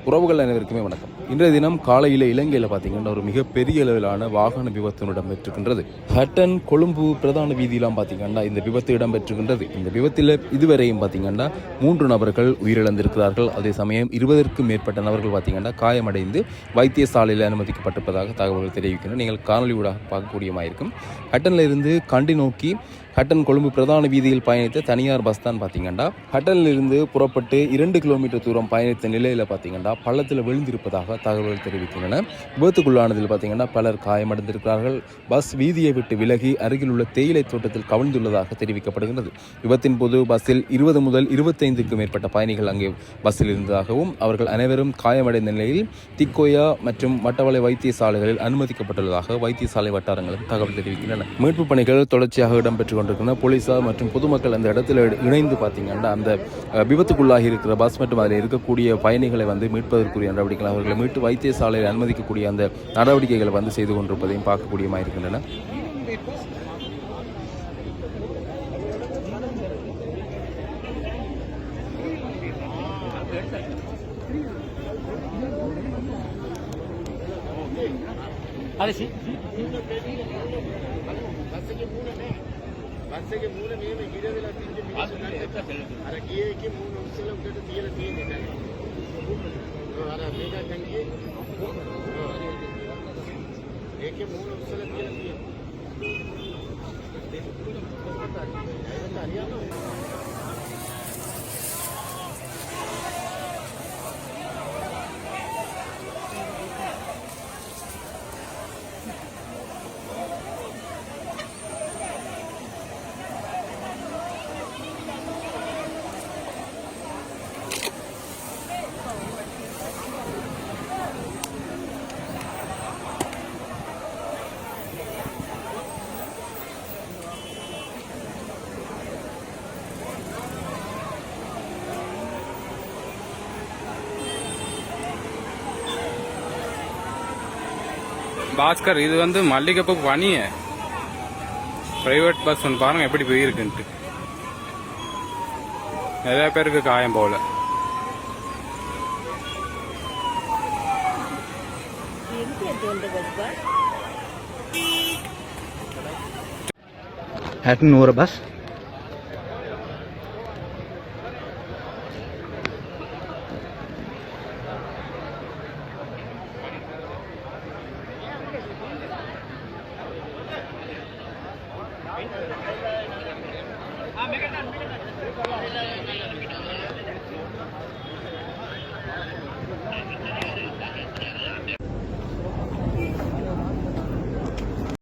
உறவுகள் அனைவருக்குமே வணக்கம். இன்றைய தினம் காலையில் இலங்கையில் பார்த்தீங்கன்னா ஒரு மிகப்பெரிய அளவிலான வாகன விபத்து இடம்பெற்றிருக்கின்றது. ஹட்டன் கொழும்பு பிரதான வீதியெல்லாம் பார்த்தீங்கன்னா இந்த விபத்து இடம்பெற்றிருக்கின்றது. இந்த விபத்தில் இதுவரையும் பார்த்தீங்கன்னா 3 நபர்கள் உயிரிழந்திருக்கிறார்கள். அதே சமயம் 20க்கும் மேற்பட்ட நபர்கள் பார்த்தீங்கன்னா காயமடைந்து வைத்தியசாலையில் அனுமதிக்கப்பட்டிருப்பதாக தகவல்கள் தெரிவிக்கின்றன. நீங்கள் காணொலியூடாக பார்க்கக்கூடியமாயிருக்கும். ஹட்டனில் இருந்து கண்டி நோக்கி ஹட்டன் கொழும்பு பிரதான வீதியில் பயணித்த தனியார் பஸ் தான் பார்த்தீங்கன்னா ஹட்டனில் இருந்து புறப்பட்டு 2 கிலோமீட்டர் தூரம் பயணித்த நிலையில் பார்த்தீங்கன்னா பள்ளத்தில் விழுந்திருப்பதாக தகவல்கள் தெரிவிக்கின்றன. விபத்துக்குள்ளானதில் பார்த்தீங்கன்னா பலர் காயமடைந்திருக்கிறார்கள். பஸ் வீதியை விட்டு விலகி அருகில் உள்ள தேயிலை தோட்டத்தில் கவிழ்ந்துள்ளதாக தெரிவிக்கப்படுகிறது. விபத்தின் போது பஸ்ஸில் 20 முதல் 25க்கும் மேற்பட்ட பயணிகள் அங்கே பஸ்ஸில் இருந்ததாகவும் அவர்கள் அனைவரும் காயமடைந்த நிலையில் திக்கோயா மற்றும் வட்டவளை வைத்தியசாலைகளில் அனுமதிக்கப்பட்டுள்ளதாக வைத்தியசாலை வட்டாரங்களும் தகவல் தெரிவிக்கின்றன. மீட்பு பணிகள் தொடர்ச்சியாக இடம்பெற்று போலீசார் மற்றும் பொதுமக்கள் அந்த இடத்துல இணைந்து பார்த்தீங்கன்னா அந்த விபத்துக்குள்ளாகி இருக்கிற பஸ் மற்றும் அதில் இருக்கக்கூடிய பயணிகளை மீட்பதற்குரிய நடவடிக்கைகள் அவர்களை மீட்டு வைத்தியசாலையில் அனுமதிக்கக்கூடிய அந்த நடவடிக்கைகளை செய்து கொண்டிருப்பதையும் பார்க்கக்கூடியமாக இருக்கின்றன. බස්සගේ මූණ මෙහෙම හිර වෙලා තින්නේ මිනිස්සුන්ට අර ගියේ එකේ මූණ උස්සලා උඩට තියලා තියෙන්නේ නැහැ. අර මේක ගන්නේ ඒකේ මූණ උස්සලා තියලා තියෙන්නේ. பாஸ்கர், இது மல்லிகைப்பூ பனிய பிரைவேட் பஸ் பாருங்க எப்படி போயிருக்குன்ட்டு. நிறைய பேருக்கு காயம் போல. Hatton over a bus.